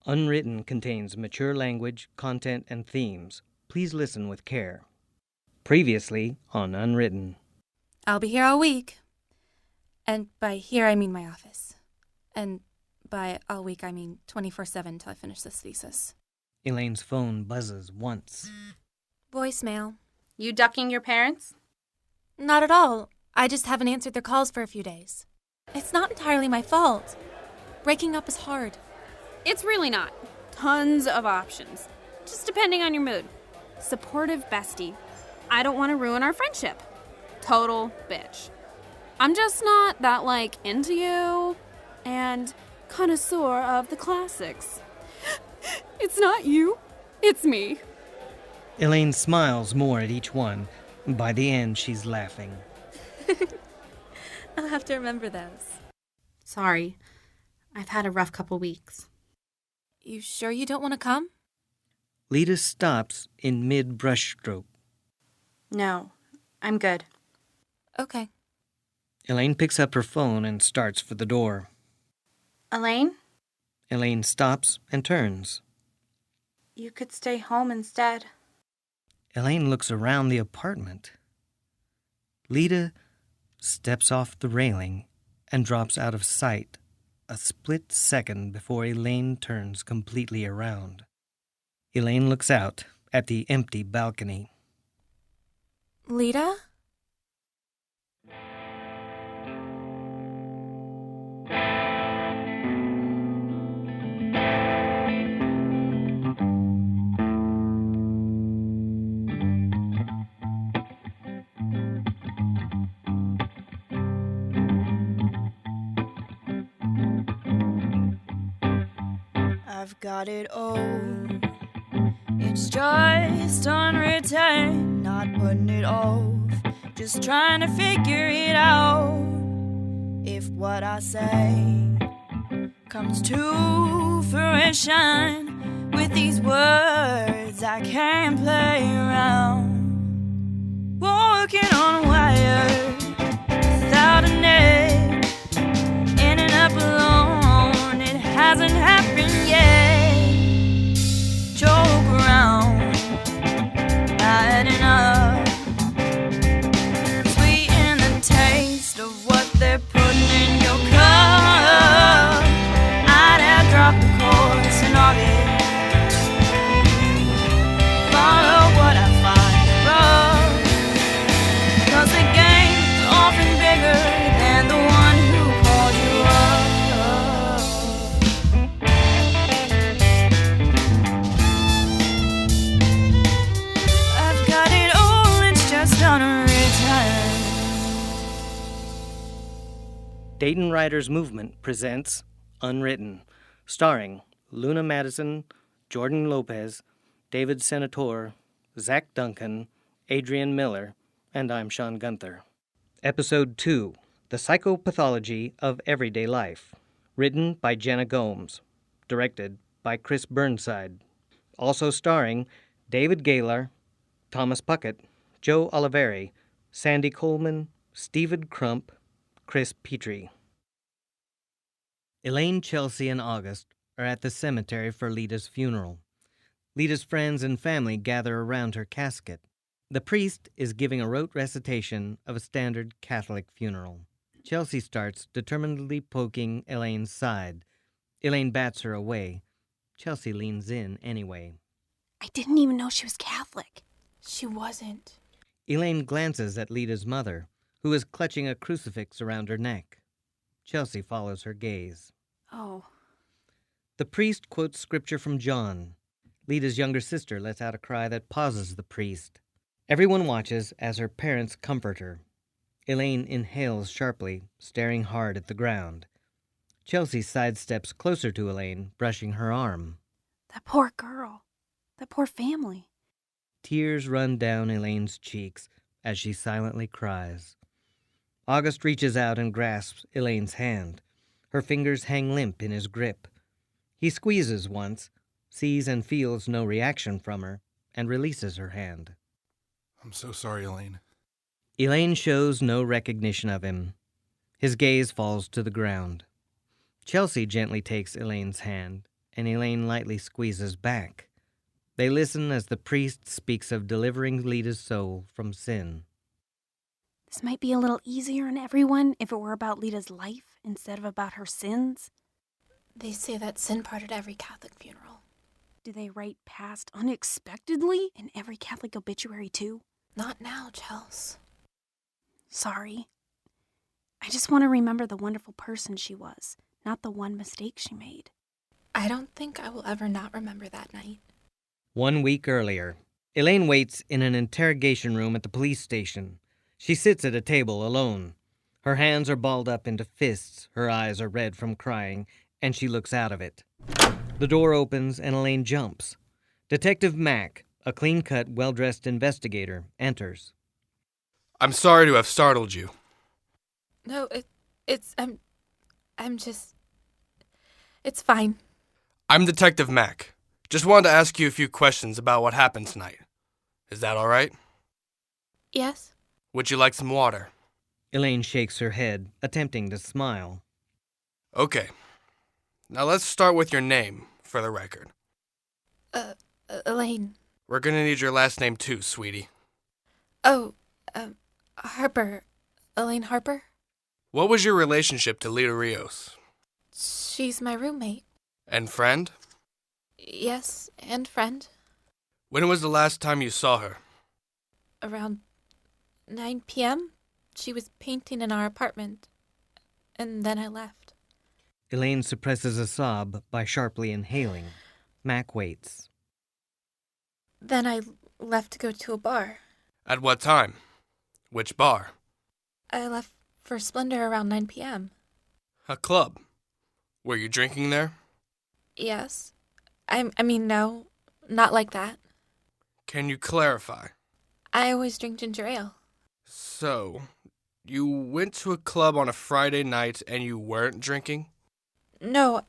Unwritten contains mature language, content, and themes. Please listen with care. Previously on Unwritten. I'll be here all week. And by here, I mean my office. And by all week, I mean 24/7 till I finish this thesis. Elaine's phone buzzes once. Voicemail. You ducking your parents? Not at all. I just haven't answered their calls for a few days. It's not entirely my fault. Breaking up is hard. It's really not. Tons of options. Just depending on your mood. Supportive bestie. I don't want to ruin our friendship. Total bitch. I'm just not that, into you. And connoisseur of the classics. It's not you. It's me. Elaine smiles more at each one. By the end, she's laughing. I'll have to remember those. Sorry. I've had a rough couple weeks. You sure you don't want to come? Lita stops in mid-brushstroke. No, I'm good. Okay. Elaine picks up her phone and starts for the door. Elaine? Elaine stops and turns. You could stay home instead. Elaine looks around the apartment. Lita steps off the railing and drops out of sight a split second before Elaine turns completely around. Elaine looks out at the empty balcony. Lita? I've got it all. It's just unwritten, not putting it off, just trying to figure it out. If what I say comes to fruition, with these words I can't play around. Walking on a wire without a net, ending up alone, it hasn't happened yet. Joke around, adding up, sweeten the taste of what they're putting in your cup. I'd have dropped the course in August, follow what I find rough, 'cause the game's often bigger than the one who called you up. I've got it all, it's just unwritten. Dayton Writers Movement presents Unwritten, starring Luna Madison, Jordan Lopez, David Senator, Zach Duncan, Adrian Miller, and I'm Sean Gunther. Episode 2, The Psychopathology of Everyday Life, written by Jenna Gomes, directed by Chris Burnside. Also starring David Gaylor, Thomas Puckett, Joe Oliveri, Sandy Coleman, Stephen Crump, Chris Petrie. Elaine, Chelsea, and August are at the cemetery for Lita's funeral. Lita's friends and family gather around her casket. The priest is giving a rote recitation of a standard Catholic funeral. Chelsea starts determinedly poking Elaine's side. Elaine bats her away. Chelsea leans in anyway. I didn't even know she was Catholic. She wasn't. Elaine glances at Lita's mother, who is clutching a crucifix around her neck. Chelsea follows her gaze. Oh. The priest quotes scripture from John. Lita's younger sister lets out a cry that pauses the priest. Everyone watches as her parents comfort her. Elaine inhales sharply, staring hard at the ground. Chelsea sidesteps closer to Elaine, brushing her arm. That poor girl. That poor family. Tears run down Elaine's cheeks as she silently cries. August reaches out and grasps Elaine's hand. Her fingers hang limp in his grip. He squeezes once, sees and feels no reaction from her, and releases her hand. I'm so sorry, Elaine. Elaine shows no recognition of him. His gaze falls to the ground. Chelsea gently takes Elaine's hand and Elaine lightly squeezes back. They listen as the priest speaks of delivering Lita's soul from sin. This might be a little easier on everyone if it were about Lita's life instead of about her sins. They say that sin part at every Catholic funeral. Do they write past unexpectedly in every Catholic obituary too? Not now, Chels. Sorry. I just want to remember the wonderful person she was, not the one mistake she made. I don't think I will ever not remember that night. 1 week earlier, Elaine waits in an interrogation room at the police station. She sits at a table alone. Her hands are balled up into fists, her eyes are red from crying, and she looks out of it. The door opens and Elaine jumps. Detective Mack, a clean-cut, well-dressed investigator, enters. I'm sorry to have startled you. No, it's fine. I'm Detective Mack. Just wanted to ask you a few questions about what happened tonight. Is that all right? Yes? Would you like some water? Elaine shakes her head, attempting to smile. Okay. Now let's start with your name, for the record. Elaine. We're gonna need your last name too, sweetie. Oh, Harper. Elaine Harper? What was your relationship to Lita Rios? She's my roommate. And friend? Yes, and friend. When was the last time you saw her? Around 9 p.m., she was painting in our apartment, and then I left. Elaine suppresses a sob by sharply inhaling. Mac waits. Then I left to go to a bar. At what time? Which bar? I left for Splendor around 9 p.m. A club. Were you drinking there? Yes. I mean, no, not like that. Can you clarify? I always drink ginger ale. So, you went to a club on a Friday night and you weren't drinking? No,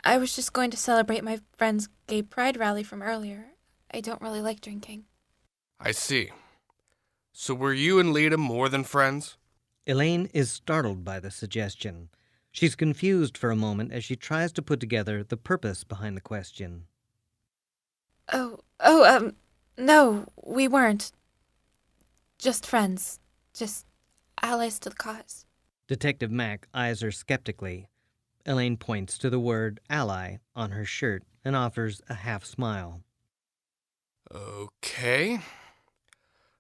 I was just going to celebrate my friend's gay pride rally from earlier. I don't really like drinking. I see. So were you and Lita more than friends? Elaine is startled by the suggestion. She's confused for a moment as she tries to put together the purpose behind the question. No, we weren't. Just friends. Just allies to the cause. Detective Mack eyes her skeptically. Elaine points to the word ally on her shirt and offers a half smile. Okay.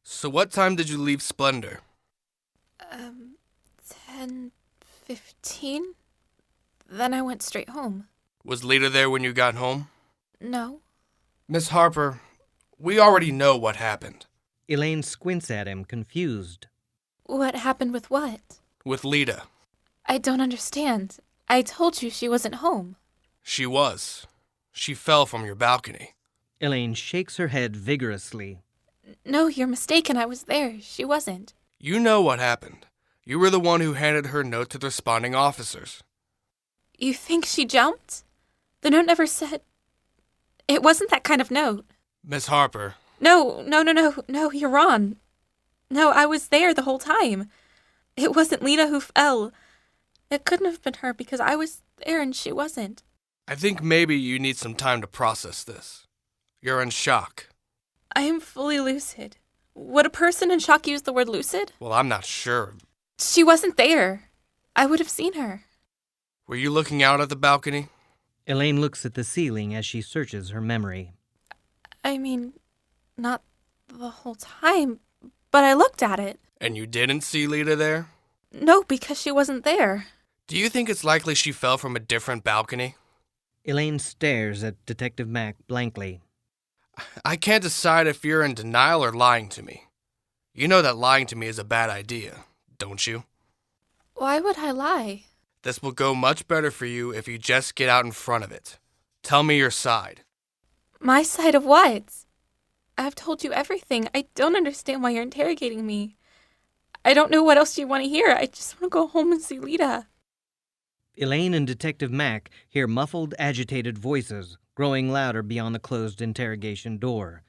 So what time did you leave Splendor? 10:15. Then I went straight home. Was Lita there when you got home? No. Miss Harper, we already know what happened. Elaine squints at him, confused. What happened with what? With Lita. I don't understand. I told you she wasn't home. She was. She fell from your balcony. Elaine shakes her head vigorously. No, you're mistaken. I was there. She wasn't. You know what happened. You were the one who handed her note to the responding officers. You think she jumped? The note never said... It wasn't that kind of note. Miss Harper. No, you're wrong. No, I was there the whole time. It wasn't Lita who fell. It couldn't have been her because I was there and she wasn't. I think maybe you need some time to process this. You're in shock. I am fully lucid. Would a person in shock use the word lucid? Well, I'm not sure. She wasn't there. I would have seen her. Were you looking out at the balcony? Elaine looks at the ceiling as she searches her memory. I mean, not the whole time, but I looked at it. And you didn't see Lita there? No, because she wasn't there. Do you think it's likely she fell from a different balcony? Elaine stares at Detective Mack blankly. I can't decide if you're in denial or lying to me. You know that lying to me is a bad idea, don't you? Why would I lie? This will go much better for you if you just get out in front of it. Tell me your side. My side of what? I've told you everything. I don't understand why you're interrogating me. I don't know what else you want to hear. I just want to go home and see Lita. Elaine and Detective Mack hear muffled, agitated voices growing louder beyond the closed interrogation door.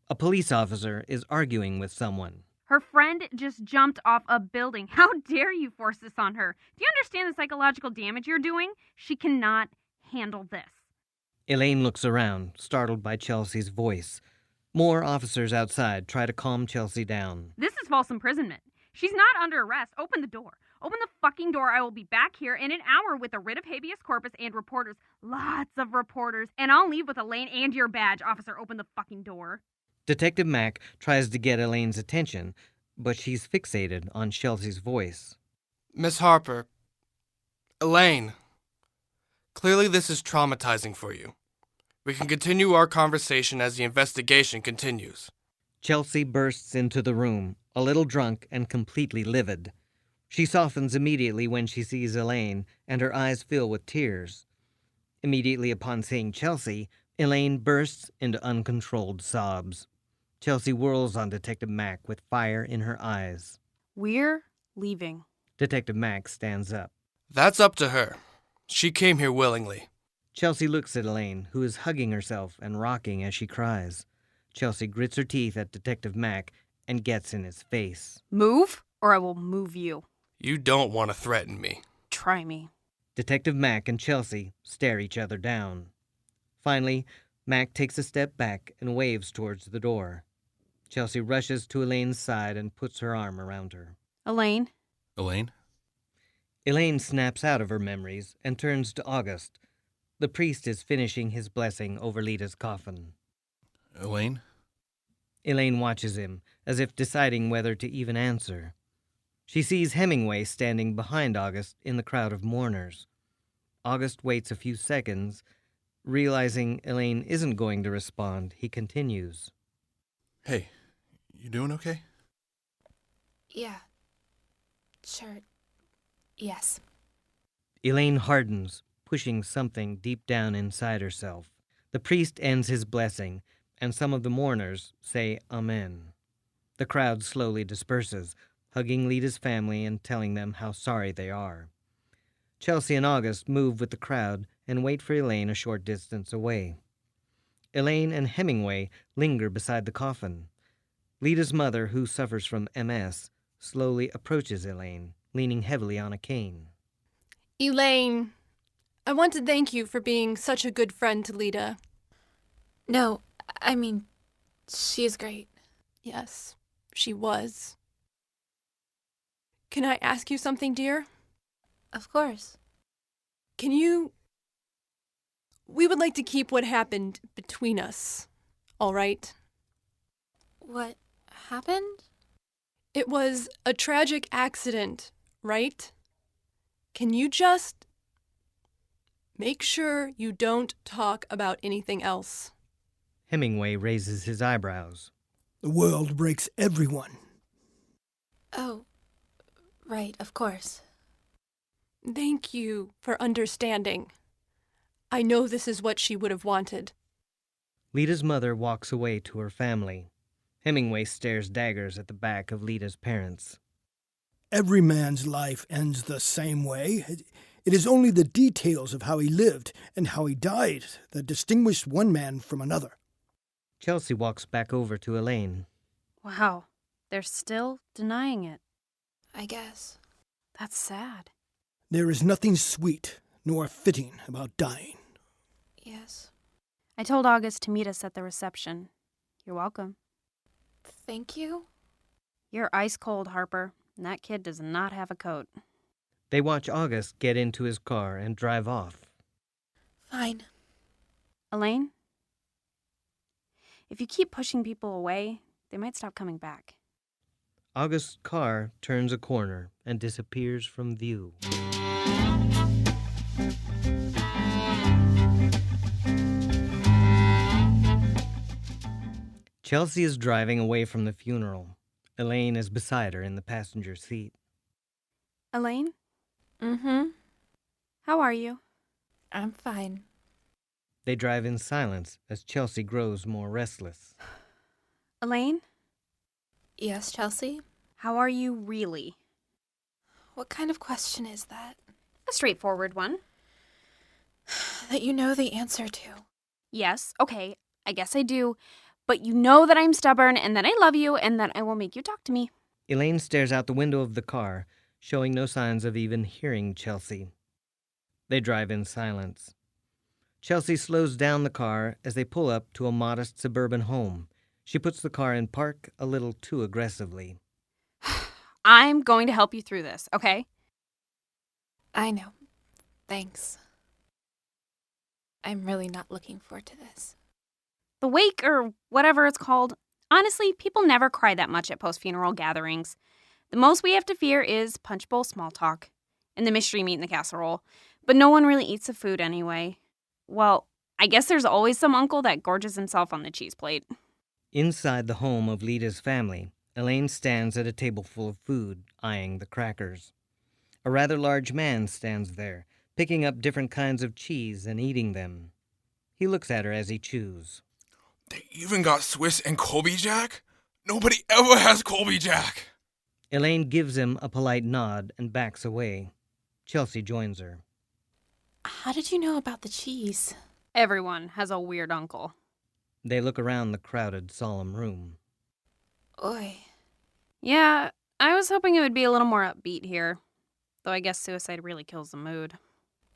A police officer is arguing with someone. Her friend just jumped off a building. How dare you force this on her? Do you understand the psychological damage you're doing? She cannot handle this. Elaine looks around, startled by Chelsea's voice. More officers outside try to calm Chelsea down. This is false imprisonment. She's not under arrest. Open the door. Open the fucking door. I will be back here in an hour with a writ of habeas corpus and reporters. Lots of reporters. And I'll leave with Elaine and your badge. Officer, open the fucking door. Detective Mack tries to get Elaine's attention, but she's fixated on Chelsea's voice. Miss Harper, Elaine, clearly this is traumatizing for you. We can continue our conversation as the investigation continues. Chelsea bursts into the room, a little drunk and completely livid. She softens immediately when she sees Elaine, and her eyes fill with tears. Immediately upon seeing Chelsea, Elaine bursts into uncontrolled sobs. Chelsea whirls on Detective Mack with fire in her eyes. We're leaving. Detective Mack stands up. That's up to her. She came here willingly. Chelsea looks at Elaine, who is hugging herself and rocking as she cries. Chelsea grits her teeth at Detective Mack and gets in his face. Move, or I will move you. You don't want to threaten me. Try me. Detective Mack and Chelsea stare each other down. Finally, Mack takes a step back and waves towards the door. Chelsea rushes to Elaine's side and puts her arm around her. Elaine? Elaine? Elaine snaps out of her memories and turns to August. The priest is finishing his blessing over Lita's coffin. Elaine? Elaine watches him, as if deciding whether to even answer. She sees Hemingway standing behind August in the crowd of mourners. August waits a few seconds. Realizing Elaine isn't going to respond, he continues. Hey, you doing okay? Yeah. Sure. Yes. Elaine hardens, pushing something deep down inside herself. The priest ends his blessing, and some of the mourners say Amen. The crowd slowly disperses, hugging Lita's family and telling them how sorry they are. Chelsea and August move with the crowd and wait for Elaine a short distance away. Elaine and Hemingway linger beside the coffin. Lita's mother, who suffers from MS, slowly approaches Elaine, leaning heavily on a cane. Elaine, I want to thank you for being such a good friend to Lita. No, I mean, she is great. Yes, she was. Can I ask you something, dear? Of course. We would like to keep what happened between us, all right? What happened? It was a tragic accident, right? Can you just make sure you don't talk about anything else? Hemingway raises his eyebrows. The world breaks everyone. Oh, right, of course. Thank you for understanding. I know this is what she would have wanted. Lita's mother walks away to her family. Hemingway stares daggers at the back of Lita's parents. Every man's life ends the same way. It is only the details of how he lived and how he died that distinguish one man from another. Chelsea walks back over to Elaine. Wow, they're still denying it. I guess. That's sad. There is nothing sweet nor fitting about dying. Yes. I told August to meet us at the reception. You're welcome. Thank you. You're ice cold, Harper, and that kid does not have a coat. They watch August get into his car and drive off. Fine. Elaine? If you keep pushing people away, they might stop coming back. August's car turns a corner and disappears from view. Chelsea is driving away from the funeral. Elaine is beside her in the passenger seat. Elaine? Mm-hmm. How are you? I'm fine. They drive in silence as Chelsea grows more restless. Elaine? Yes, Chelsea? How are you really? What kind of question is that? A straightforward one. That you know the answer to. Yes, okay, I guess I do. But you know that I'm stubborn and that I love you and that I will make you talk to me. Elaine stares out the window of the car, showing no signs of even hearing Chelsea. They drive in silence. Chelsea slows down the car as they pull up to a modest suburban home. She puts the car in park a little too aggressively. I'm going to help you through this, okay? I know. Thanks. I'm really not looking forward to this. The wake, or whatever it's called, honestly, people never cry that much at post-funeral gatherings. The most we have to fear is punch bowl small talk and the mystery meat in the casserole. But no one really eats the food anyway. Well, I guess there's always some uncle that gorges himself on the cheese plate. Inside the home of Lita's family, Elaine stands at a table full of food, eyeing the crackers. A rather large man stands there, picking up different kinds of cheese and eating them. He looks at her as he chews. They even got Swiss and Colby Jack? Nobody ever has Colby Jack. Elaine gives him a polite nod and backs away. Chelsea joins her. How did you know about the cheese? Everyone has a weird uncle. They look around the crowded, solemn room. Oy. Yeah, I was hoping it would be a little more upbeat here. Though I guess suicide really kills the mood.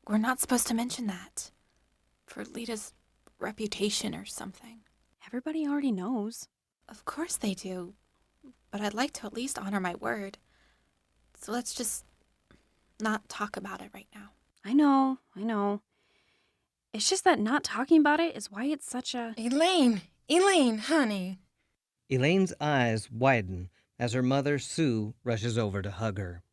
We're not supposed to mention that. For Lita's reputation or something. Everybody already knows. Of course they do. But I'd like to at least honor my word. So let's just not talk about it right now. I know. It's just that not talking about it is why it's such a... Elaine, honey. Elaine's eyes widen as her mother, Sue, rushes over to hug her.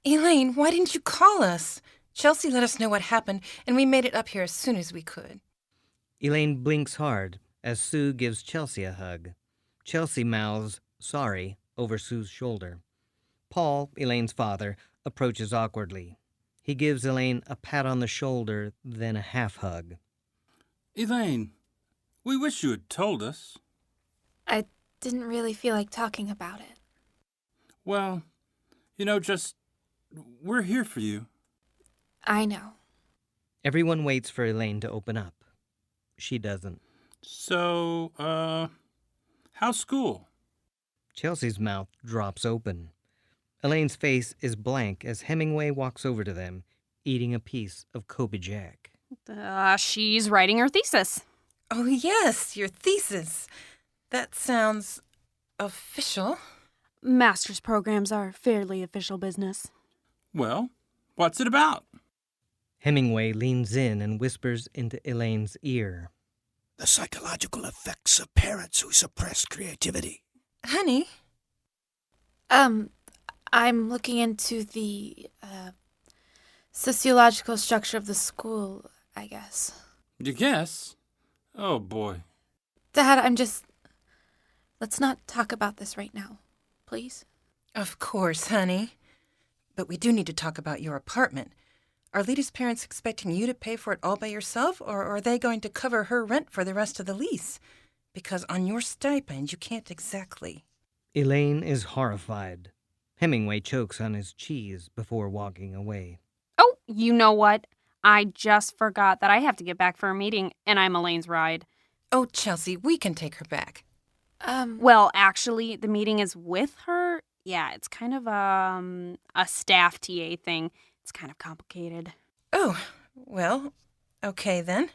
Elaine, why didn't you call us? Chelsea let us know what happened, and we made it up here as soon as we could. Elaine blinks hard as Sue gives Chelsea a hug. Chelsea mouths, sorry, over Sue's shoulder. Paul, Elaine's father, approaches awkwardly. He gives Elaine a pat on the shoulder, then a half-hug. Elaine, we wish you had told us. I didn't really feel like talking about it. Well, we're here for you. I know. Everyone waits for Elaine to open up. She doesn't. So, how's school? Chelsea's mouth drops open. Elaine's face is blank as Hemingway walks over to them, eating a piece of Kobe Jack. She's writing her thesis. Oh, yes, your thesis. That sounds official. Master's programs are fairly official business. Well, what's it about? Hemingway leans in and whispers into Elaine's ear. The psychological effects of parents who suppress creativity. Honey? I'm looking into the, sociological structure of the school, I guess. You guess? Oh, boy. Dad, let's not talk about this right now, please. Of course, honey. But we do need to talk about your apartment. Are Lita's parents expecting you to pay for it all by yourself, or are they going to cover her rent for the rest of the lease? Because on your stipend, you can't exactly. Elaine is horrified. Hemingway chokes on his cheese before walking away. Oh, you know what? I just forgot that I have to get back for a meeting, and I'm Elaine's ride. Oh, Chelsea, we can take her back. Well, actually, the meeting is with her. Yeah, it's kind of a staff TA thing. It's kind of complicated. Oh, well, okay then.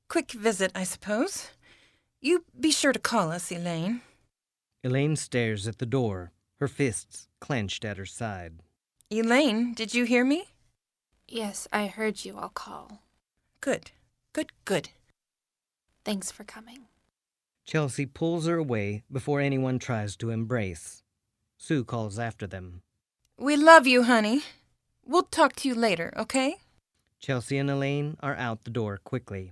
Quick visit, I suppose. You be sure to call us, Elaine. Elaine stares at the door, her fists clenched at her side. Elaine, did you hear me? Yes, I heard you. I'll call. Good. Thanks for coming. Chelsea pulls her away before anyone tries to embrace. Sue calls after them. We love you, honey. We'll talk to you later, okay? Chelsea and Elaine are out the door quickly.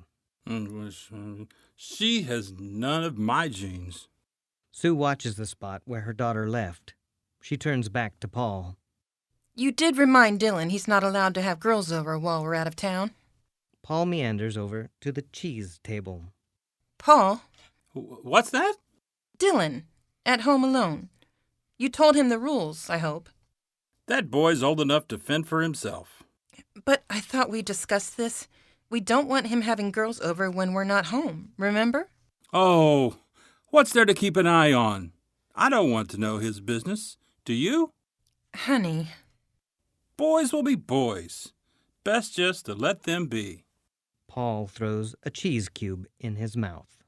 She has none of my genes. Sue watches the spot where her daughter left. She turns back to Paul. You did remind Dylan he's not allowed to have girls over while we're out of town. Paul meanders over to the cheese table. Paul? What's that? Dylan, at home alone. You told him the rules, I hope. That boy's old enough to fend for himself. But I thought we discussed this. We don't want him having girls over when we're not home, remember? Oh, what's there to keep an eye on? I don't want to know his business. Do you? Honey. Boys will be boys. Best just to let them be. Paul throws a cheese cube in his mouth.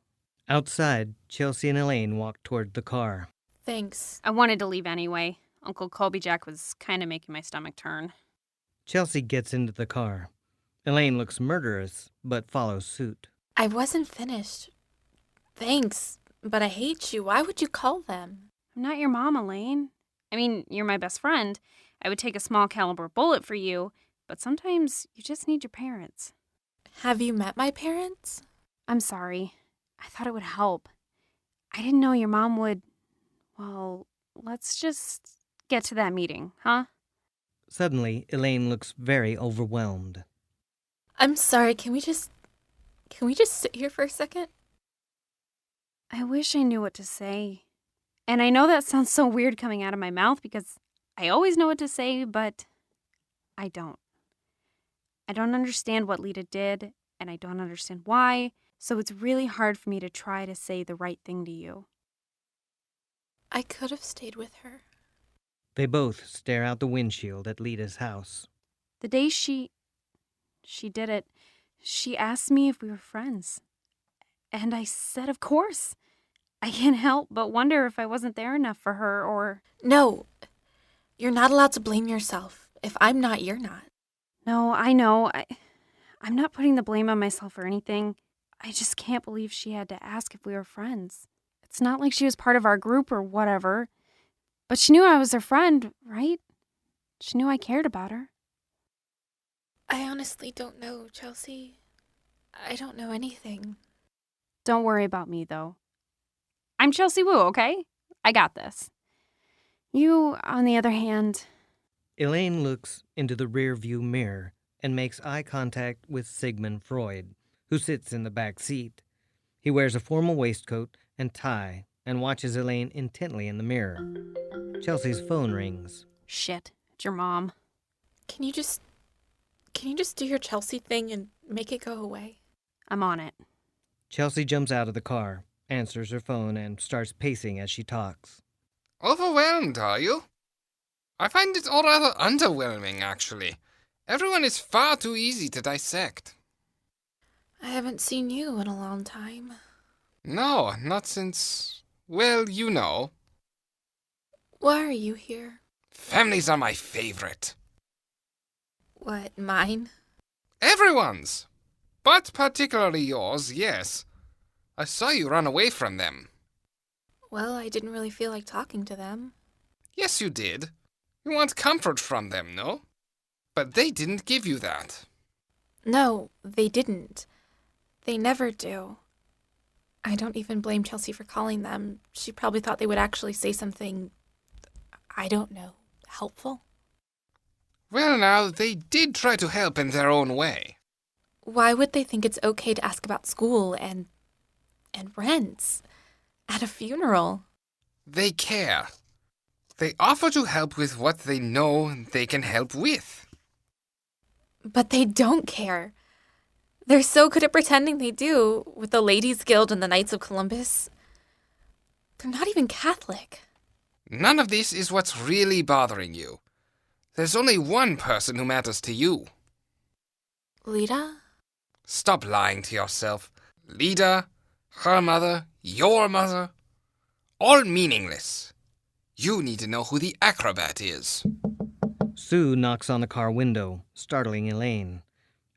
Outside, Chelsea and Elaine walk toward the car. Thanks. I wanted to leave anyway. Uncle Colby Jack was kind of making my stomach turn. Chelsea gets into the car. Elaine looks murderous, but follows suit. I wasn't finished. Thanks, but I hate you. Why would you call them? I'm not your mom, Elaine. I mean, you're my best friend. I would take a small caliber bullet for you, but sometimes you just need your parents. Have you met my parents? I'm sorry. I thought it would help. I didn't know your mom would... Well, let's just get to that meeting, huh? Suddenly, Elaine looks very overwhelmed. I'm sorry, can we just sit here for a second? I wish I knew what to say. And I know that sounds so weird coming out of my mouth because I always know what to say, but I don't. I don't understand what Lita did, and I don't understand why, so it's really hard for me to try to say the right thing to you. I could have stayed with her. They both stare out the windshield at Lita's house. The day she did it, she asked me if we were friends. And I said, of course. I can't help but wonder if I wasn't there enough for her or... No, you're not allowed to blame yourself. If I'm not, you're not. No, I know. I'm not putting the blame on myself or anything. I just can't believe she had to ask if we were friends. It's not like she was part of our group or whatever. But she knew I was her friend, right? She knew I cared about her. I honestly don't know, Chelsea. I don't know anything. Don't worry about me, though. I'm Chelsea Wu, okay? I got this. You, on the other hand... Elaine looks into the rearview mirror and makes eye contact with Sigmund Freud, who sits in the back seat. He wears a formal waistcoat and tie and watches Elaine intently in the mirror. Chelsea's phone rings. Shit, it's your mom. Can you just do your Chelsea thing and make it go away? I'm on it. Chelsea jumps out of the car, answers her phone, and starts pacing as she talks. Overwhelmed, are you? I find it all rather underwhelming, actually. Everyone is far too easy to dissect. I haven't seen you in a long time. No, not since... well, you know. Why are you here? Families are my favorite. What, mine? Everyone's. But particularly yours, yes. I saw you run away from them. Well, I didn't really feel like talking to them. Yes, you did. You want comfort from them, no? But they didn't give you that. No, they didn't. They never do. I don't even blame Chelsea for calling them. She probably thought they would actually say something, I don't know, helpful. Well, now, they did try to help in their own way. Why would they think it's okay to ask about school and rents at a funeral? They care. They offer to help with what they know they can help with. But they don't care. They're so good at pretending they do, with the Ladies' Guild and the Knights of Columbus. They're not even Catholic. None of this is what's really bothering you. There's only one person who matters to you. Lita? Stop lying to yourself. Lita, her mother, your mother, all meaningless. You need to know who the Acrobat is. Sue knocks on the car window, startling Elaine.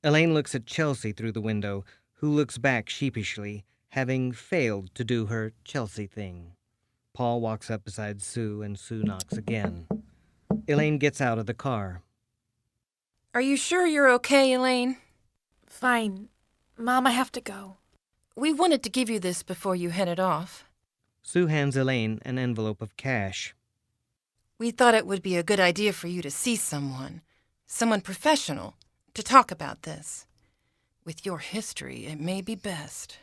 Elaine looks at Chelsea through the window, who looks back sheepishly, having failed to do her Chelsea thing. Paul walks up beside Sue, and Sue knocks again. Elaine gets out of the car. Are you sure you're okay, Elaine? Fine. Mom, I have to go. We wanted to give you this before you headed off. Sue hands Elaine an envelope of cash. We thought it would be a good idea for you to see someone professional, to talk about this. With your history, it may be best.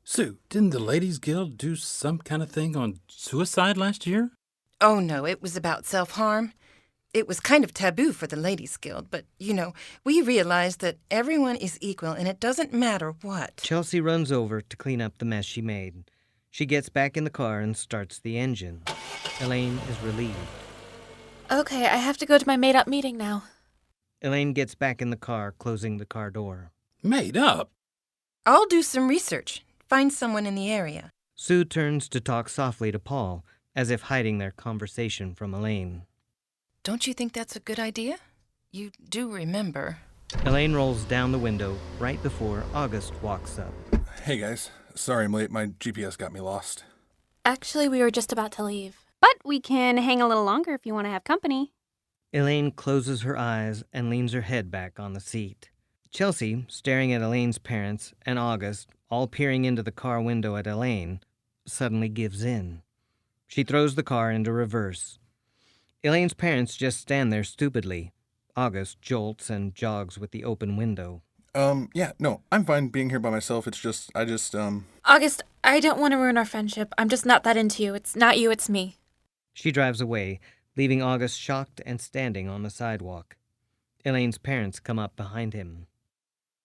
Sue, didn't the Ladies' Guild do some kind of thing on suicide last year? Oh, no, it was about self-harm. It was kind of taboo for the Ladies' Guild, but, we realized that everyone is equal and it doesn't matter what. Chelsea runs over to clean up the mess she made. She gets back in the car and starts the engine. Elaine is relieved. Okay, I have to go to my made-up meeting now. Elaine gets back in the car, closing the car door. Made up? I'll do some research. Find someone in the area. Sue turns to talk softly to Paul, as if hiding their conversation from Elaine. Don't you think that's a good idea? You do remember. Elaine rolls down the window right before August walks up. Hey guys, sorry I'm late. My GPS got me lost. Actually, we were just about to leave. But we can hang a little longer if you want to have company. Elaine closes her eyes and leans her head back on the seat. Chelsea, staring at Elaine's parents, and August, all peering into the car window at Elaine, suddenly gives in. She throws the car into reverse. Elaine's parents just stand there stupidly. August jolts and jogs with the open window. Yeah, no, I'm fine being here by myself. It's just, August, I don't want to ruin our friendship. I'm just not that into you. It's not you, it's me. She drives away, leaving August shocked and standing on the sidewalk. Elaine's parents come up behind him.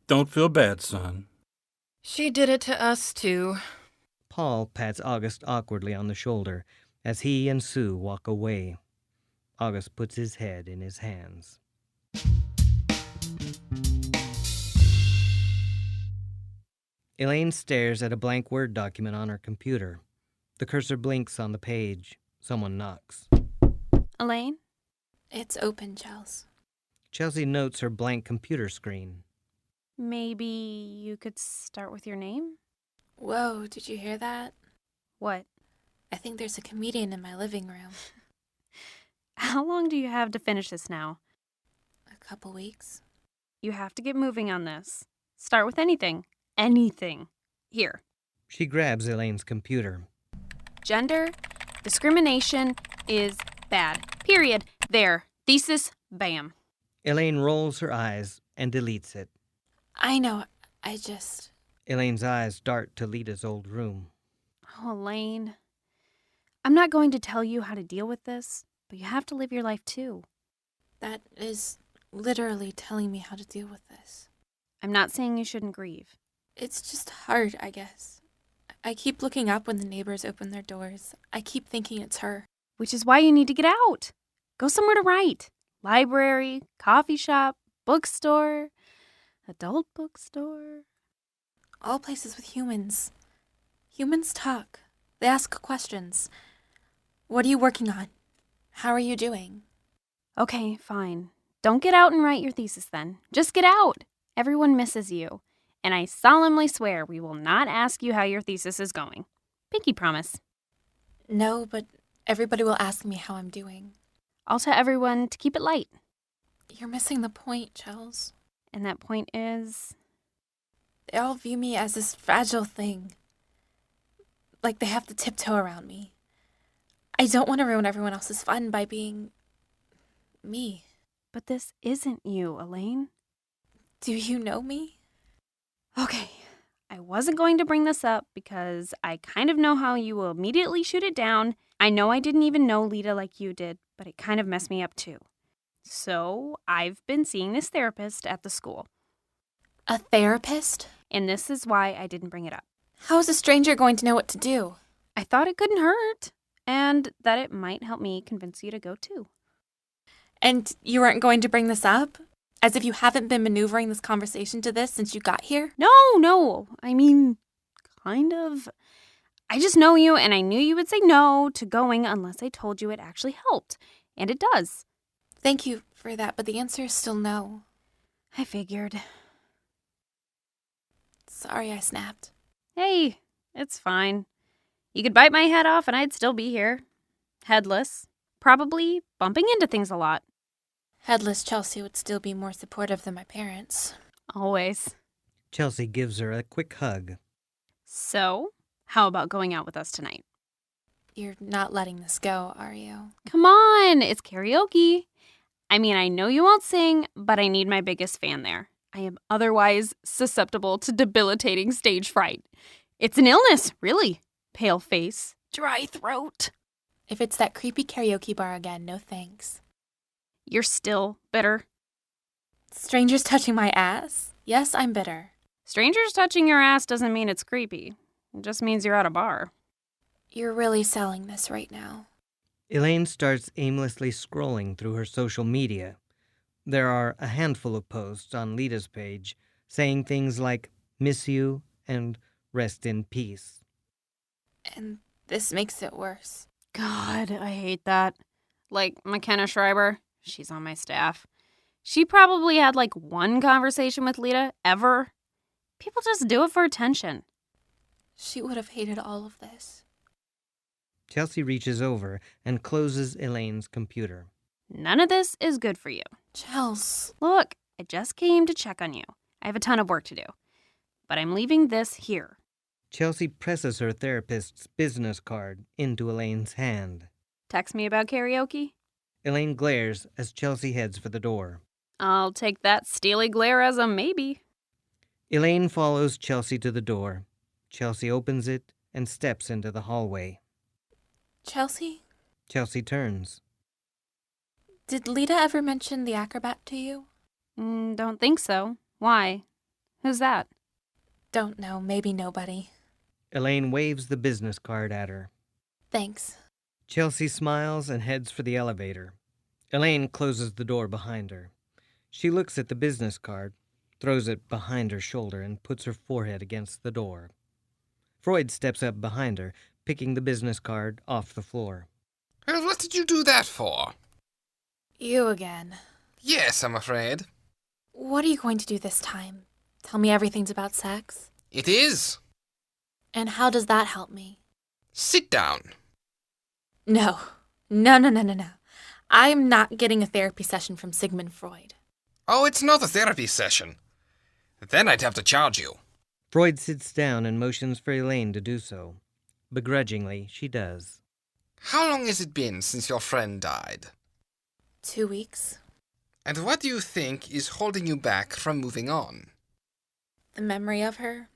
Don't feel bad, son. She did it to us, too. Paul pats August awkwardly on the shoulder as he and Sue walk away. August puts his head in his hands. Elaine stares at a blank Word document on her computer. The cursor blinks on the page. Someone knocks. Elaine? It's open, Chels. Chelsea notes her blank computer screen. Maybe you could start with your name? Whoa, did you hear that? What? I think there's a comedian in my living room. How long do you have to finish this now? A couple weeks. You have to get moving on this. Start with anything. Anything. Here. She grabs Elaine's computer. Gender discrimination is bad. Period. There. Thesis. Bam. Elaine rolls her eyes and deletes it. I know. Elaine's eyes dart to Lita's old room. Oh, Elaine. I'm not going to tell you how to deal with this, but you have to live your life too. That is literally telling me how to deal with this. I'm not saying you shouldn't grieve. It's just hard, I guess. I keep looking up when the neighbors open their doors. I keep thinking it's her. Which is why you need to get out. Go somewhere to write. Library, coffee shop, bookstore, adult bookstore. All places with humans. Humans talk. They ask questions. What are you working on? How are you doing? Okay, fine. Don't get out and write your thesis then. Just get out. Everyone misses you. And I solemnly swear we will not ask you how your thesis is going. Pinky promise. No, but everybody will ask me how I'm doing. I'll tell everyone to keep it light. You're missing the point, Chels. And that point is? They all view me as this fragile thing. Like they have to tiptoe around me. I don't want to ruin everyone else's fun by being me. But this isn't you, Elaine. Do you know me? Okay, I wasn't going to bring this up because I kind of know how you will immediately shoot it down. I know I didn't even know Lita like you did, but it kind of messed me up too. So I've been seeing this therapist at the school. A therapist? And this is why I didn't bring it up. How is a stranger going to know what to do? I thought it couldn't hurt, and that it might help me convince you to go too. And you weren't going to bring this up? As if you haven't been maneuvering this conversation to this since you got here? No. I mean, kind of. I just know you, and I knew you would say no to going unless I told you it actually helped. And it does. Thank you for that, but the answer is still no. I figured. Sorry I snapped. Hey, it's fine. You could bite my head off and I'd still be here. Headless. Probably bumping into things a lot. Headless Chelsea would still be more supportive than my parents. Always. Chelsea gives her a quick hug. So, how about going out with us tonight? You're not letting this go, are you? Come on, it's karaoke. I mean, I know you won't sing, but I need my biggest fan there. I am otherwise susceptible to debilitating stage fright. It's an illness, really. Pale face, dry throat. If it's that creepy karaoke bar again, no thanks. You're still bitter? Strangers touching my ass? Yes, I'm bitter. Strangers touching your ass doesn't mean it's creepy. It just means you're at a bar. You're really selling this right now. Elaine starts aimlessly scrolling through her social media. There are a handful of posts on Lita's page, saying things like, "miss you," and "rest in peace." And this makes it worse. God, I hate that. Like McKenna Schreiber, she's on my staff. She probably had like one conversation with Lita ever. People just do it for attention. She would have hated all of this. Chelsea reaches over and closes Elaine's computer. None of this is good for you. Chels. Look, I just came to check on you. I have a ton of work to do. But I'm leaving this here. Chelsea presses her therapist's business card into Elaine's hand. Text me about karaoke? Elaine glares as Chelsea heads for the door. I'll take that steely glare as a maybe. Elaine follows Chelsea to the door. Chelsea opens it and steps into the hallway. Chelsea? Chelsea turns. Did Lita ever mention the Acrobat to you? Don't think so. Why? Who's that? Don't know. Maybe nobody. Elaine waves the business card at her. Thanks. Chelsea smiles and heads for the elevator. Elaine closes the door behind her. She looks at the business card, throws it behind her shoulder, and puts her forehead against the door. Freud steps up behind her, picking the business card off the floor. Well, what did you do that for? You again. Yes, I'm afraid. What are you going to do this time? Tell me everything's about sex? It is. And how does that help me? Sit down. No. I'm not getting a therapy session from Sigmund Freud. Oh, it's not a therapy session. Then I'd have to charge you. Freud sits down and motions for Elaine to do so. Begrudgingly, she does. How long has it been since your friend died? 2 weeks. And what do you think is holding you back from moving on? The memory of her.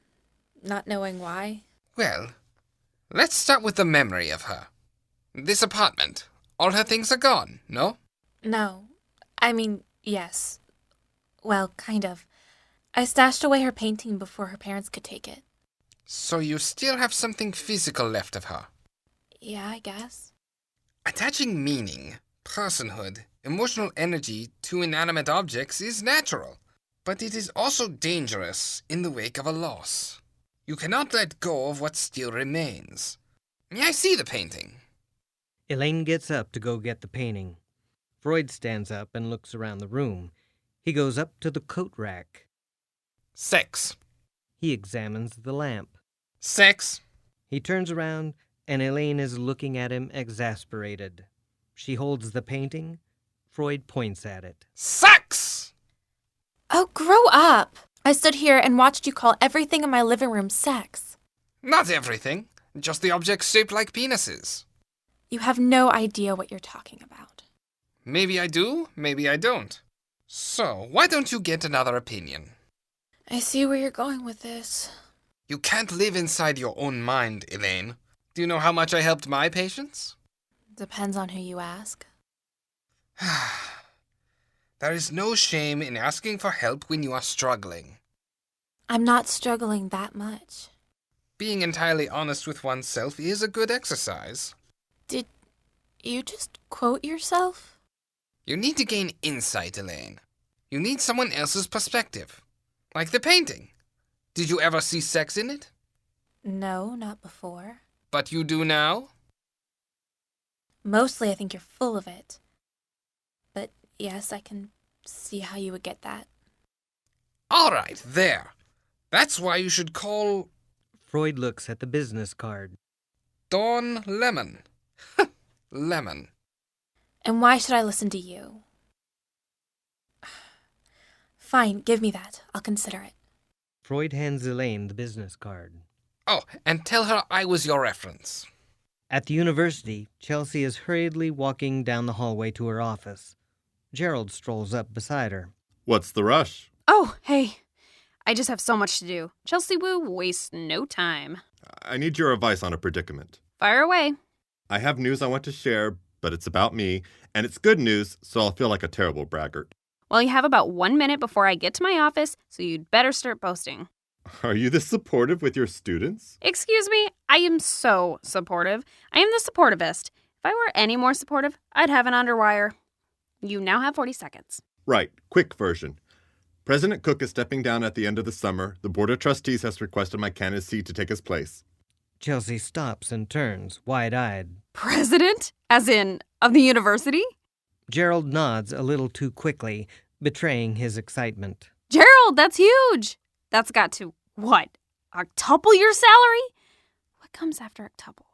Not knowing why. Well, let's start with the memory of her. This apartment. All her things are gone, no? No. I mean, yes. Well, kind of. I stashed away her painting before her parents could take it. So you still have something physical left of her? Yeah, I guess. Attaching meaning, personhood, emotional energy to inanimate objects is natural. But it is also dangerous in the wake of a loss. You cannot let go of what still remains. I see the painting. Elaine gets up to go get the painting. Freud stands up and looks around the room. He goes up to the coat rack. Sex. He examines the lamp. Sex. He turns around, and Elaine is looking at him exasperated. She holds the painting. Freud points at it. Sex! Oh, grow up! I stood here and watched you call everything in my living room sex. Not everything. Just the objects shaped like penises. You have no idea what you're talking about. Maybe I do, maybe I don't. So, why don't you get another opinion? I see where you're going with this. You can't live inside your own mind, Elaine. Do you know how much I helped my patients? Depends on who you ask. There is no shame in asking for help when you are struggling. I'm not struggling that much. Being entirely honest with oneself is a good exercise. Did you just quote yourself? You need to gain insight, Elaine. You need someone else's perspective. Like the painting. Did you ever see sex in it? No, not before. But you do now? Mostly I think you're full of it. But yes, I can see how you would get that. All right, there. That's why you should call... Freud looks at the business card. Dawn Lemon. Lemon. And why should I listen to you? Fine, give me that. I'll consider it. Freud hands Elaine the business card. Oh, and tell her I was your reference. At the university, Chelsea is hurriedly walking down the hallway to her office. Gerald strolls up beside her. What's the rush? Oh, hey. I just have so much to do. Chelsea Wu wastes no time. I need your advice on a predicament. Fire away. I have news I want to share, but it's about me, and it's good news, so I'll feel like a terrible braggart. Well, you have about 1 minute before I get to my office, so you'd better start posting. Are you this supportive with your students? Excuse me, I am so supportive. I am the supportivist. If I were any more supportive, I'd have an underwire. You now have 40 seconds. Right, quick version. President Cook is stepping down at the end of the summer. The Board of Trustees has requested my candidacy to take his place. Chelsea stops and turns, wide-eyed. President? As in, of the university? Gerald nods a little too quickly, betraying his excitement. Gerald, that's huge! That's got to, what, octuple your salary? What comes after octuple?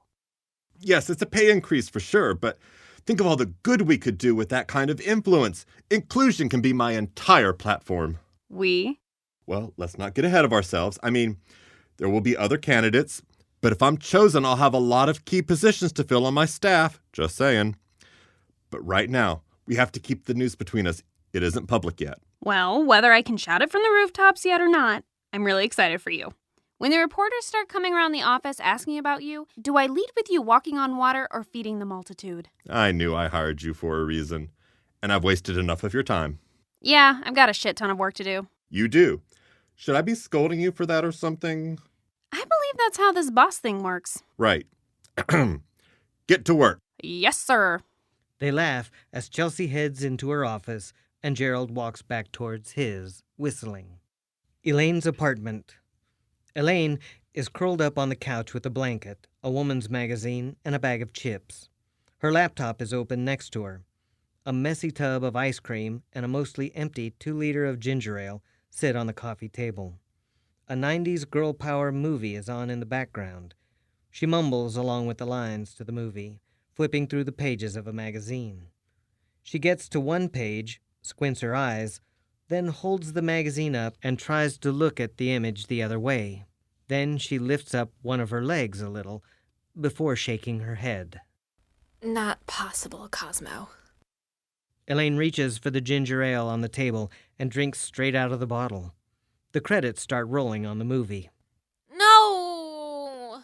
Yes, it's a pay increase for sure, but think of all the good we could do with that kind of influence. Inclusion can be my entire platform. We? Well, let's not get ahead of ourselves. I mean, there will be other candidates, but if I'm chosen, I'll have a lot of key positions to fill on my staff. Just saying. But right now, we have to keep the news between us. It isn't public yet. Well, whether I can shout it from the rooftops yet or not, I'm really excited for you. When the reporters start coming around the office asking about you, do I lead with you walking on water or feeding the multitude? I knew I hired you for a reason, and I've wasted enough of your time. Yeah, I've got a shit ton of work to do. You do. Should I be scolding you for that or something? I believe that's how this boss thing works. Right. Get to work. Yes, sir. They laugh as Chelsea heads into her office and Gerald walks back towards his, whistling. Elaine's apartment. Elaine is curled up on the couch with a blanket, a woman's magazine, and a bag of chips. Her laptop is open next to her. A messy tub of ice cream and a mostly empty 2-liter of ginger ale sit on the coffee table. A 90s girl power movie is on in the background. She mumbles along with the lines to the movie, flipping through the pages of a magazine. She gets to one page, squints her eyes, then holds the magazine up and tries to look at the image the other way. Then she lifts up one of her legs a little, before shaking her head. Not possible, Cosmo. Elaine reaches for the ginger ale on the table and drinks straight out of the bottle. The credits start rolling on the movie. No!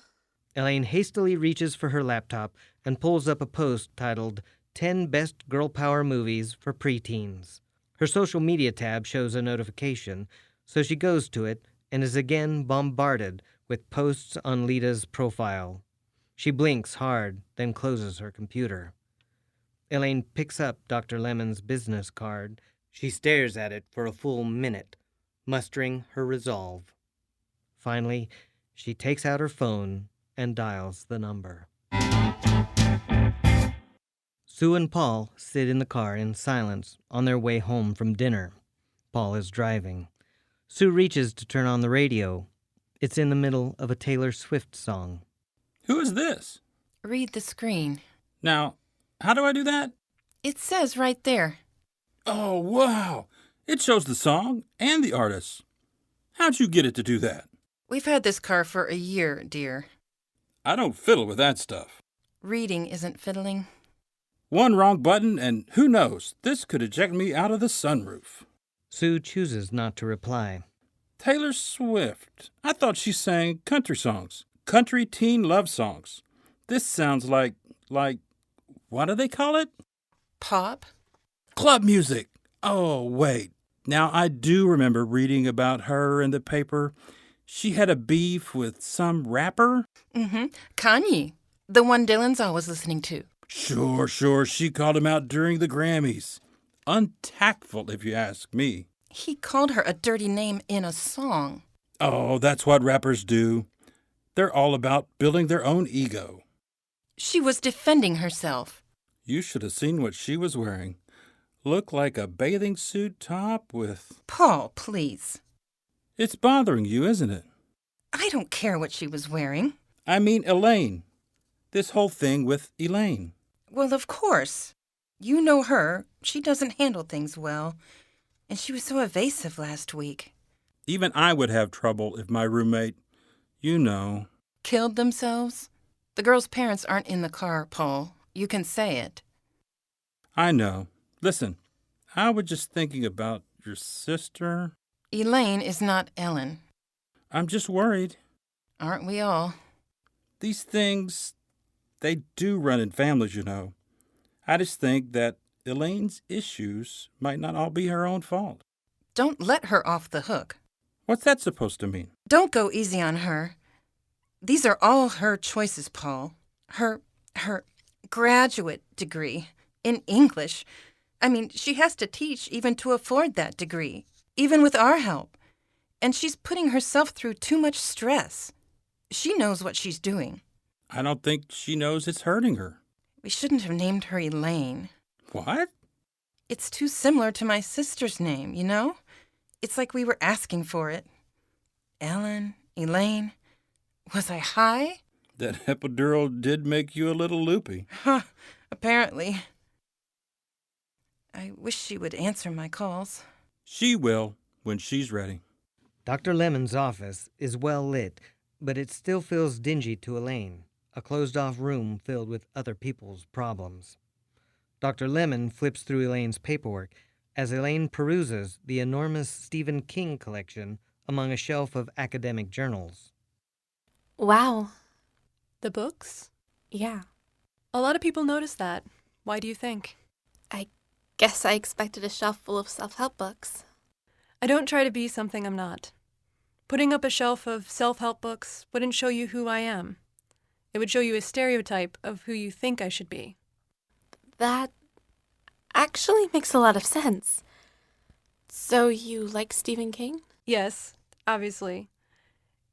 Elaine hastily reaches for her laptop and pulls up a post titled 10 Best Girl Power Movies for Preteens. Her social media tab shows a notification, so she goes to it and is again bombarded with posts on Lita's profile. She blinks hard, then closes her computer. Elaine picks up Dr. Lemon's business card. She stares at it for a full minute, mustering her resolve. Finally, she takes out her phone and dials the number. Sue and Paul sit in the car in silence on their way home from dinner. Paul is driving. Sue reaches to turn on the radio. It's in the middle of a Taylor Swift song. Who is this? Read the screen. Now, how do I do that? It says right there. Oh, wow. It shows the song and the artist. How'd you get it to do that? We've had this car for a year, dear. I don't fiddle with that stuff. Reading isn't fiddling. One wrong button, and who knows, this could eject me out of the sunroof. Sue chooses not to reply. Taylor Swift. I thought she sang country songs. Country teen love songs. This sounds like, what do they call it? Pop? Club music. Oh, wait. Now, I do remember reading about her in the paper. She had a beef with some rapper. Mm-hmm. Kanye. The one Dylan's always listening to. Sure. She called him out during the Grammys. Untactful, if you ask me. He called her a dirty name in a song. Oh, that's what rappers do. They're all about building their own ego. She was defending herself. You should have seen what she was wearing. Looked like a bathing suit top with... Paul, please. It's bothering you, isn't it? I don't care what she was wearing. I mean Elaine. This whole thing with Elaine. Well, of course. You know her. She doesn't handle things well. And she was so evasive last week. Even I would have trouble if my roommate, you know... Killed themselves? The girl's parents aren't in the car, Paul. You can say it. I know. Listen, I was just thinking about your sister. Elaine is not Ellen. I'm just worried. Aren't we all? These things, they do run in families, you know. I just think that Elaine's issues might not all be her own fault. Don't let her off the hook. What's that supposed to mean? Don't go easy on her. These are all her choices, Paul. Her graduate degree in English. I mean, she has to teach even to afford that degree. even with our help. And she's putting herself through too much stress. She knows what she's doing. I don't think she knows it's hurting her. We shouldn't have named her Elaine. What? It's too similar to my sister's name, you know? It's like we were asking for it. Ellen, Elaine. Was I high? That epidural did make you a little loopy. Huh, apparently. I wish she would answer my calls. She will, when she's ready. Dr. Lemon's office is well lit, but it still feels dingy to Elaine, a closed-off room filled with other people's problems. Dr. Lemon flips through Elaine's paperwork as Elaine peruses the enormous Stephen King collection among a shelf of academic journals. Wow. The books? Yeah. A lot of people notice that. Why do you think? I guess I expected a shelf full of self-help books. I don't try to be something I'm not. Putting up a shelf of self-help books wouldn't show you who I am. It would show you a stereotype of who you think I should be. That actually makes a lot of sense. So you like Stephen King? Yes, obviously.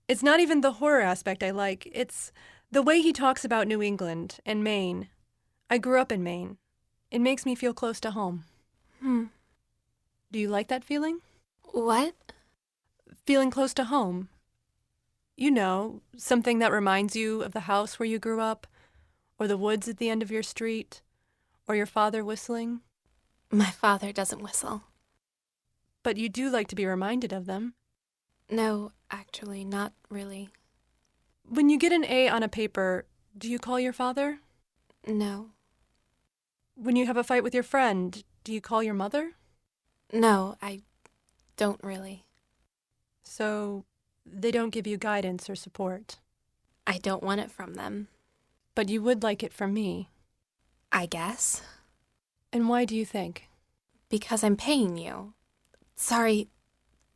It's not even the horror aspect I like. It's the way he talks about New England and Maine. I grew up in Maine. It makes me feel close to home. Do you like that feeling? What? Feeling close to home. You know, something that reminds you of the house where you grew up, or the woods at the end of your street, or your father whistling. My father doesn't whistle. But you do like to be reminded of them. No, actually, not really. When you get an A on a paper, do you call your father? No. When you have a fight with your friend, do you call your mother? No, I don't really. So they don't give you guidance or support. I don't want it from them. But you would like it from me. I guess. And why do you think? Because I'm paying you. Sorry,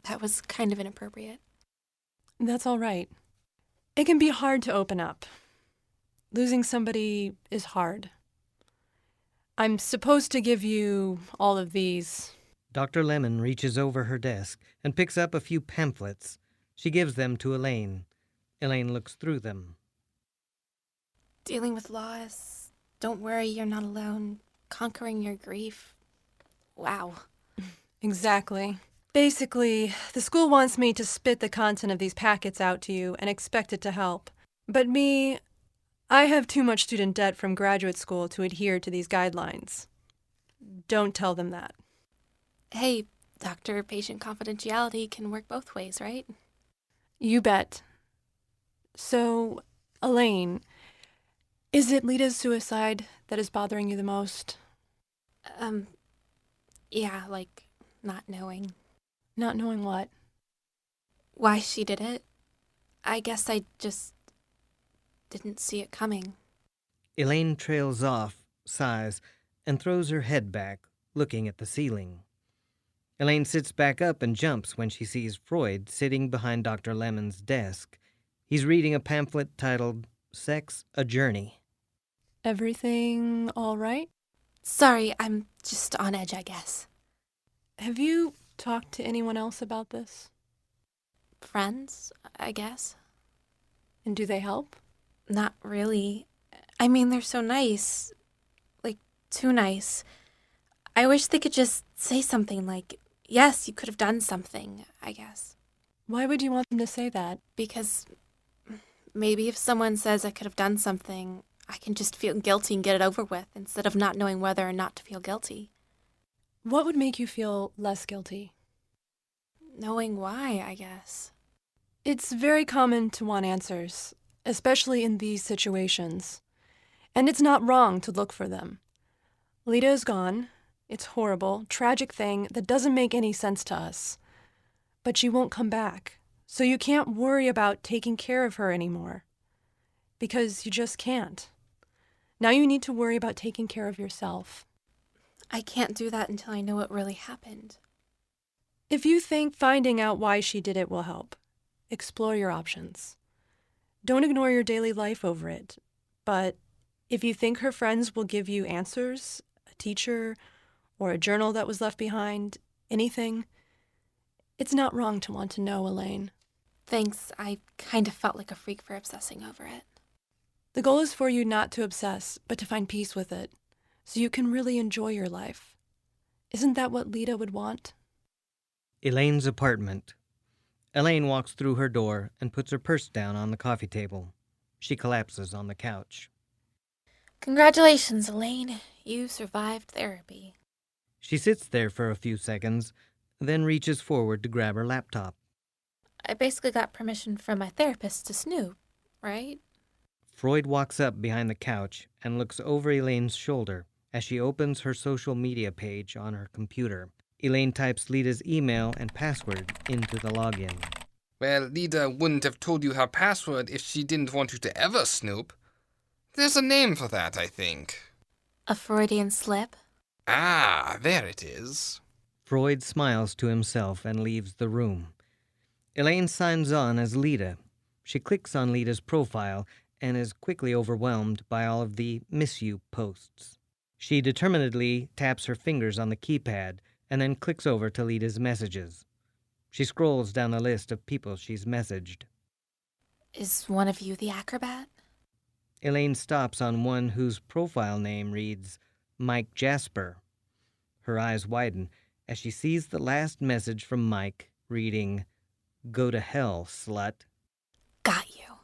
that was kind of inappropriate. That's all right. It can be hard to open up. Losing somebody is hard. I'm supposed to give you all of these. Dr. Lemon reaches over her desk and picks up a few pamphlets. She gives them to Elaine. Elaine looks through them. Dealing with loss. Don't worry, you're not alone. Conquering your grief. Wow. Exactly. Basically, the school wants me to spit the content of these packets out to you and expect it to help. But me, I have too much student debt from graduate school to adhere to these guidelines. Don't tell them that. Hey, doctor-patient confidentiality can work both ways, right? You bet. So, Elaine, is it Lita's suicide that is bothering you the most? Yeah, like not knowing. Not knowing what? Why she did it. I guess I just didn't see it coming. Elaine trails off, sighs, and throws her head back, looking at the ceiling. Elaine sits back up and jumps when she sees Freud sitting behind Dr. Lemon's desk. He's reading a pamphlet titled Sex, a Journey. Everything all right? Sorry, I'm just on edge, I guess. Have you talked to anyone else about this? Friends, I guess. And do they help? Not really. I mean, they're so nice. Like, too nice. I wish they could just say something like, yes, you could have done something, I guess. Why would you want them to say that? Because maybe if someone says I could have done something, I can just feel guilty and get it over with instead of not knowing whether or not to feel guilty. What would make you feel less guilty? Knowing why, I guess. It's very common to want answers, especially in these situations. And it's not wrong to look for them. Lita is gone. It's horrible, tragic thing that doesn't make any sense to us. But she won't come back, so you can't worry about taking care of her anymore. Because you just can't. Now you need to worry about taking care of yourself. I can't do that until I know what really happened. If you think finding out why she did it will help, explore your options. Don't ignore your daily life over it. But if you think her friends will give you answers, a teacher, or a journal that was left behind, anything, It's not wrong to want to know, Elaine. Thanks, I kind of felt like a freak for obsessing over it. The goal is for you not to obsess, but to find peace with it, so you can really enjoy your life. Isn't that what Lita would want? Elaine's apartment. Elaine walks through her door and puts her purse down on the coffee table. She collapses on the couch. Congratulations, Elaine. You survived therapy. She sits there for a few seconds, then reaches forward to grab her laptop. I basically got permission from my therapist to snoop, right? Freud walks up behind the couch and looks over Elaine's shoulder as she opens her social media page on her computer. Elaine types Lita's email and password into the login. Well, Lita wouldn't have told you her password if she didn't want you to ever snoop. There's a name for that, I think. A Freudian slip? Ah, there it is. Freud smiles to himself and leaves the room. Elaine signs on as Lita. She clicks on Lita's profile and is quickly overwhelmed by all of the miss you posts. She determinedly taps her fingers on the keypad and then clicks over to Lita's messages. She scrolls down the list of people she's messaged. Is one of you the Acrobat? Elaine stops on one whose profile name reads Mike Jasper. Her eyes widen as she sees the last message from Mike reading, "Go to hell, slut." Got you.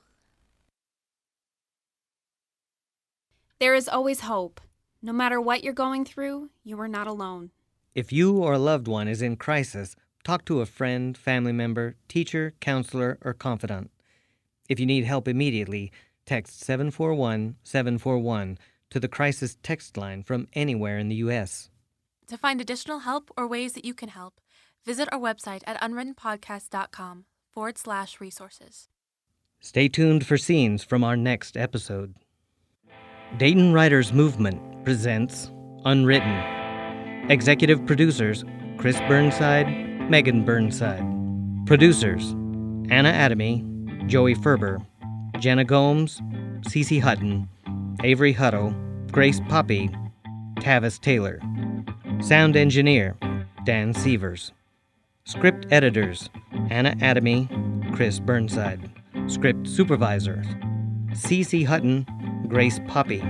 There is always hope. No matter what you're going through, you are not alone. If you or a loved one is in crisis, talk to a friend, family member, teacher, counselor, or confidant. If you need help immediately, text 741-741 to the crisis text line from anywhere in the U.S. To find additional help or ways that you can help, visit our website at unwrittenpodcast.com/resources. Stay tuned for scenes from our next episode. Dayton Writers Movement presents Unwritten. Executive producers, Chris Burnside, Megan Burnside. Producers, Anna Adamy, Joey Ferber, Jenna Gomes, Cece Hutton, Avery Hutto, Grace Poppy, Tavis Taylor. Sound engineer, Dan Sievers. Script editors, Anna Adamy, Chris Burnside. Script supervisors, Cece Hutton, Grace Poppy.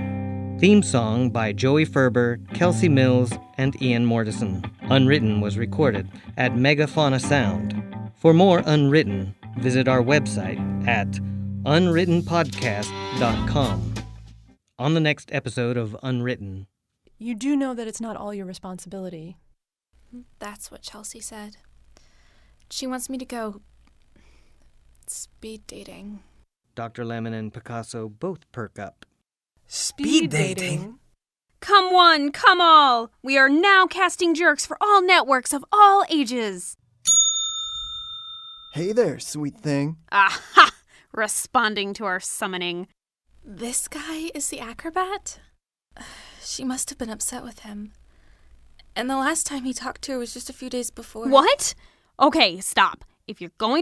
Theme song by Joey Ferber, Kelsey Mills, and Ian Mortison. Unwritten was recorded at Megafauna Sound. For more Unwritten, visit our website at unwrittenpodcast.com. On the next episode of Unwritten. You do know that it's not all your responsibility. That's what Chelsea said. She wants me to go speed dating. Dr. Lemon and Picasso both perk up. Speed dating? Come one, come all! We are now casting jerks for all networks of all ages. Hey there, sweet thing. Aha! Responding to our summoning. This guy is the Acrobat? She must have been upset with him. And the last time he talked to her was just a few days before. What? Okay, stop. If you're going